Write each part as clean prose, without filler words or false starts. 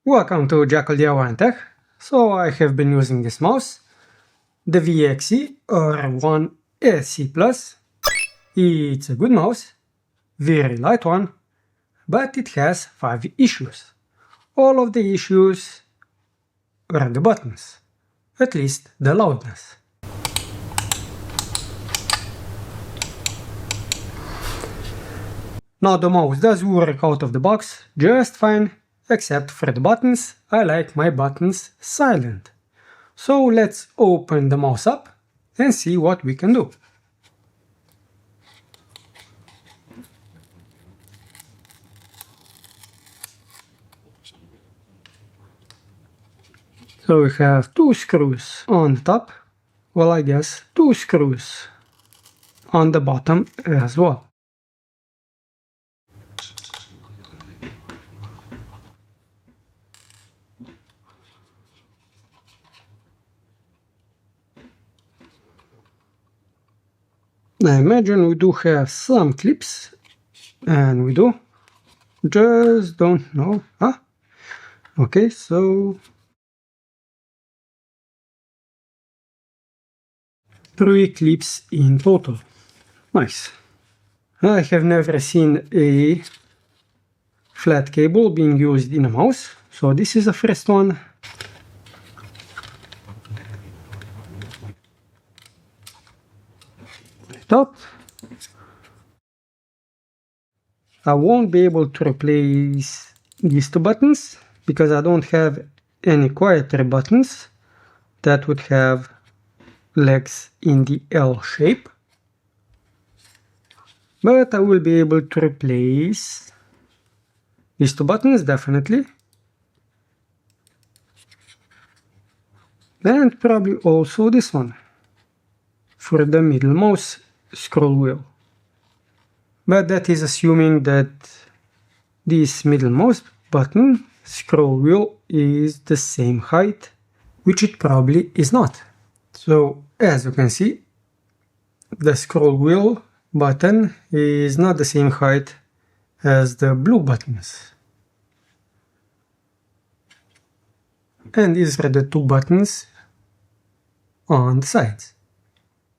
Welcome to Jackal DIY Tech. So I have been using this mouse, the VXE or 1SC+. It's a good mouse, very light one, but it has 5 issues. All of the issues are the buttons, at least the loudness. Now the mouse does work out of the box just fine, except for the buttons. I like my buttons silent. So let's open the mouse up and see what we can do. So we have 2 screws on the top, well I guess 2 screws on the bottom as well. I imagine we do have some clips, and we do, just don't know, okay, so 3 clips in total, nice. I have never seen a flat cable being used in a mouse, so this is the first one. Top. I won't be able to replace these 2 buttons because I don't have any quieter buttons that would have legs in the L shape, but I will be able to replace these 2 buttons definitely, and probably also this one for the middle mouse scroll wheel. But that is assuming that this middle mouse button scroll wheel is the same height, which it probably is not. So as you can see, the scroll wheel button is not the same height as the blue buttons. And these are the 2 buttons on the sides.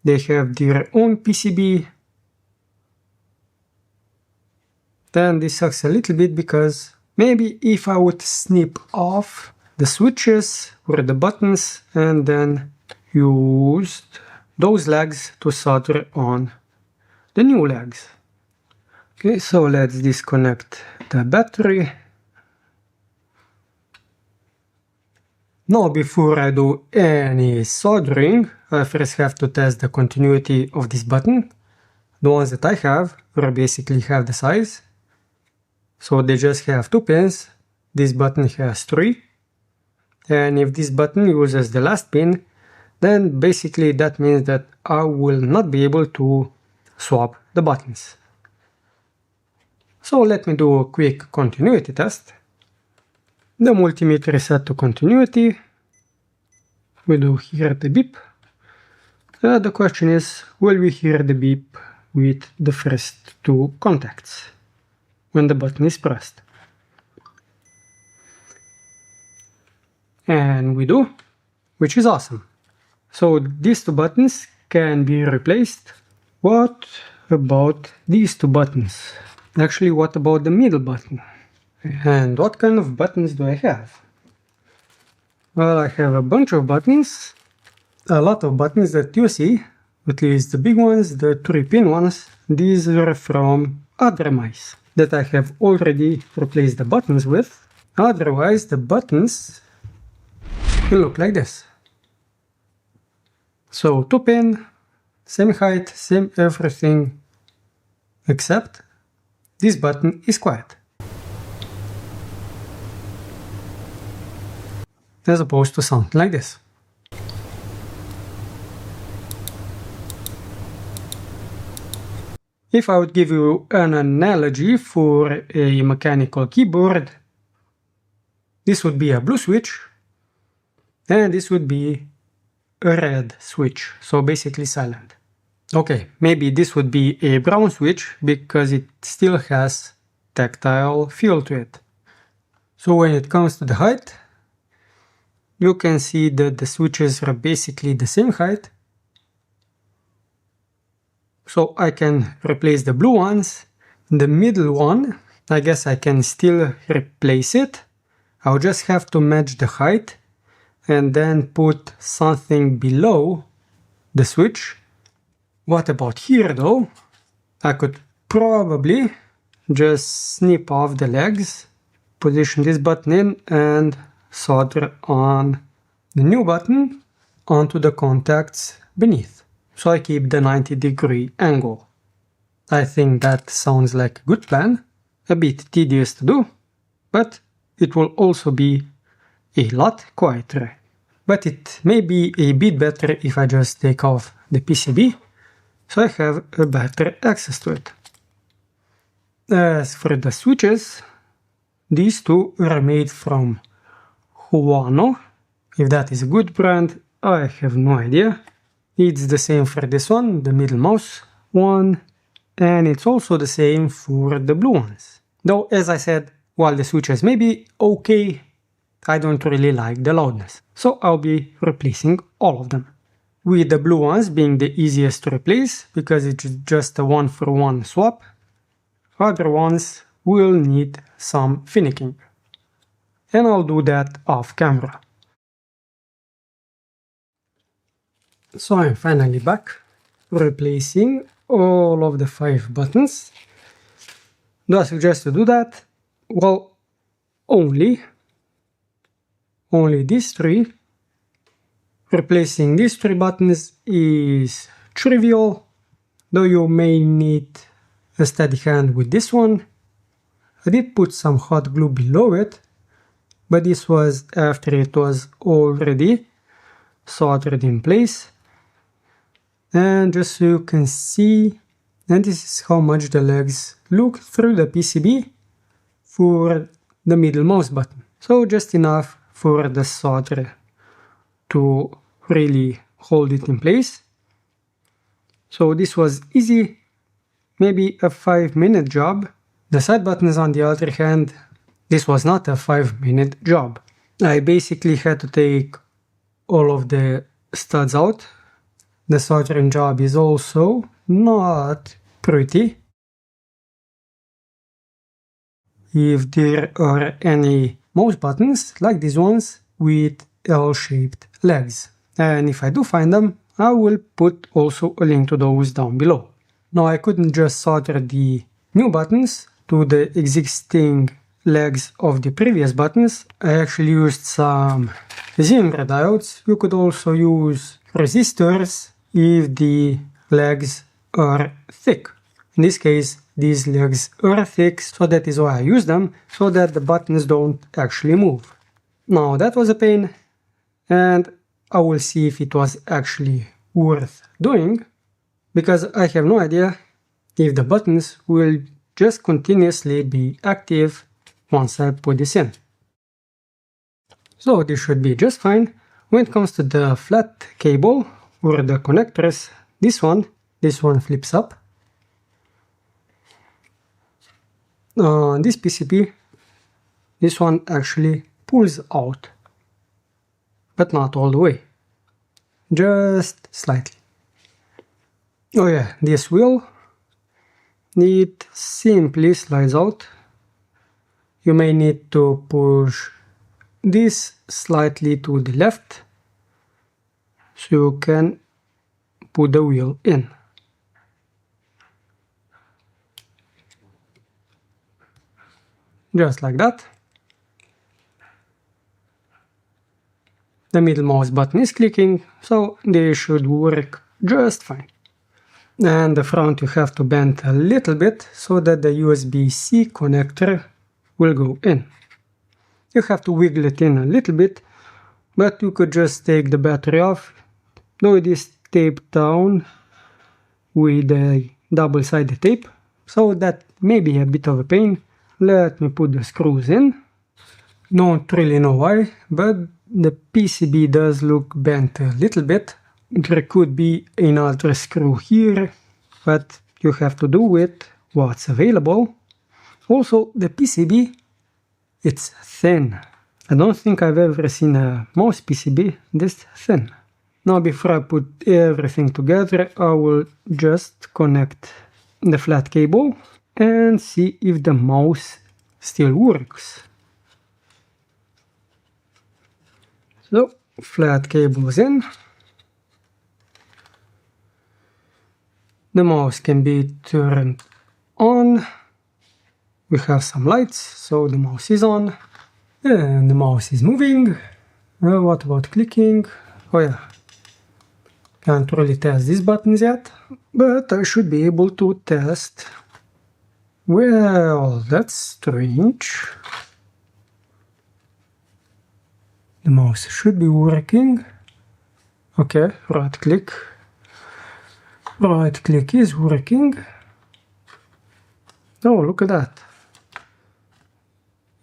They have their own PCB. Then this sucks a little bit because maybe if I would snip off the switches or the buttons and then used those legs to solder on the new legs. Okay, so let's disconnect the battery. Now before I do any soldering, I first have to test the continuity of this button. The ones that I have are basically half the size. So they just have 2 pins, this button has 3. And if this button uses the last pin, then basically that means that I will not be able to swap the buttons. So let me do a quick continuity test. The multimeter is set to continuity. We do hear the beep. The question is, will we hear the beep with the first 2 contacts when the button is pressed? And we do, which is awesome. So these 2 buttons can be replaced. What about these 2 buttons? Actually, what about the middle button? And what kind of buttons do I have? Well, I have a bunch of buttons, a lot of buttons that you see, at least the big ones, the 3-pin ones. These are from other mice that I have already replaced the buttons with. Otherwise, the buttons will look like this. So 2-pin, same height, same everything, except this button is quiet, as opposed to something like this. If I would give you an analogy for a mechanical keyboard, this would be a blue switch, and this would be a red switch, so basically silent. Okay, maybe this would be a brown switch because it still has tactile feel to it. So when it comes to the height, you can see that the switches are basically the same height. So I can replace the blue ones. The middle one, I guess I can still replace it. I'll just have to match the height and then put something below the switch. What about here though? I could probably just snip off the legs, position this button in and solder on the new button onto the contacts beneath. So I keep the 90-degree angle. I think that sounds like a good plan. A bit tedious to do, but it will also be a lot quieter. But it may be a bit better if I just take off the PCB, so I have a better access to it. As for the switches, these two are made from Huano. If that is a good brand, I have no idea. It's the same for this one, the middle mouse one, and it's also the same for the blue ones. Though, as I said, while the switches may be okay, I don't really like the loudness. So I'll be replacing all of them. With the blue ones being the easiest to replace because it's just a 1-for-1 swap. Other ones will need some finicking. And I'll do that off camera. So I'm finally back, replacing all of the 5 buttons. Do I suggest to do that? Well, only these 3. Replacing these 3 buttons is trivial, though you may need a steady hand with this one. I did put some hot glue below it, but this was after it was already soldered in place. And just so you can see, and this is how much the legs look through the PCB for the middle mouse button. So just enough for the solder to really hold it in place. So this was easy, maybe a 5-minute job. The side buttons, on the other hand, this was not a 5-minute job. I basically had to take all of the studs out. The soldering job is also not pretty. If there are any mouse buttons like these ones with L-shaped legs, and if I do find them, I will put also a link to those down below. Now I couldn't just solder the new buttons to the existing legs of the previous buttons. I actually used some Zimbra diodes. You could also use resistors if the legs are thick. In this case, these legs are thick, so that is why I use them, so that the buttons don't actually move. Now that was a pain, and I will see if it was actually worth doing, because I have no idea if the buttons will just continuously be active once I put this in. So this should be just fine. When it comes to the flat cable or the connectors, this one flips up. On this PCB, this one actually pulls out, but not all the way, just slightly. Oh yeah, this wheel, it simply slides out. You may need to push this slightly to the left so you can put the wheel in. Just like that. The middle mouse button is clicking, so they should work just fine. And the front you have to bend a little bit so that the USB-C connector will go in. You have to wiggle it in a little bit, but you could just take the battery off, though it is taped down with a double-sided tape, so that may be a bit of a pain. Let me put the screws in. Don't really know why, but the PCB does look bent a little bit. There could be another screw here, but you have to do with what's available. Also, the PCB it's thin. I don't think I've ever seen a mouse PCB this thin. Now before I put everything together, I will just connect the flat cable and see if the mouse still works. So, flat cables in. The mouse can be turned on. We have some lights, so the mouse is on. And the mouse is moving. What about clicking? Oh yeah. Can't really test these buttons yet, but I should be able to test. Well, that's strange. The mouse should be working. Okay, right click. Right click is working. Oh, look at that.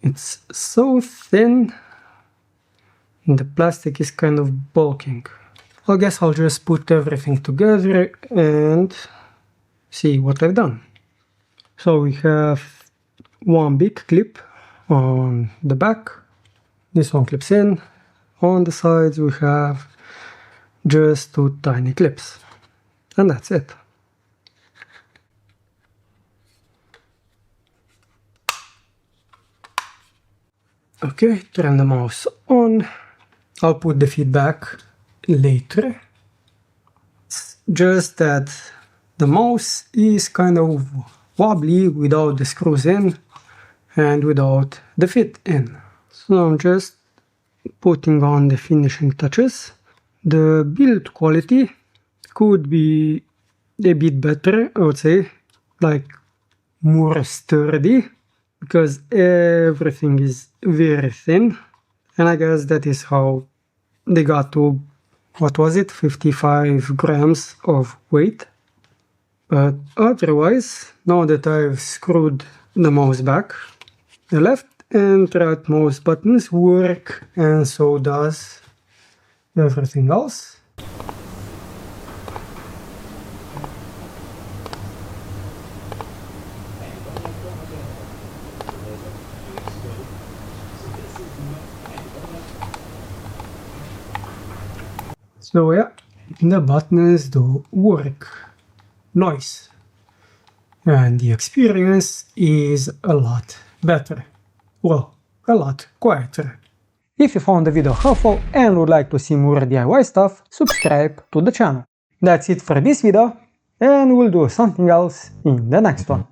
It's so thin. And the plastic is kind of bulking. I guess I'll just put everything together and see what I've done. So we have one big clip on the back. This one clips in. On the sides we have just two tiny clips. And that's it. Okay, turn the mouse on. I'll put the feedback later. It's just that the mouse is kind of wobbly without the screws in and without the fit in. So I'm just putting on the finishing touches. The build quality could be a bit better, I would say, like more sturdy, because everything is very thin, and I guess that is how they got to, what was it, 55 grams of weight. But otherwise, now that I've screwed the mouse back, the left and right mouse buttons work, and so does everything else. So yeah, the buttons do work. Nice. And the experience is a lot better. Well, a lot quieter. If you found the video helpful and would like to see more DIY stuff, subscribe to the channel. That's it for this video, and we'll do something else in the next one.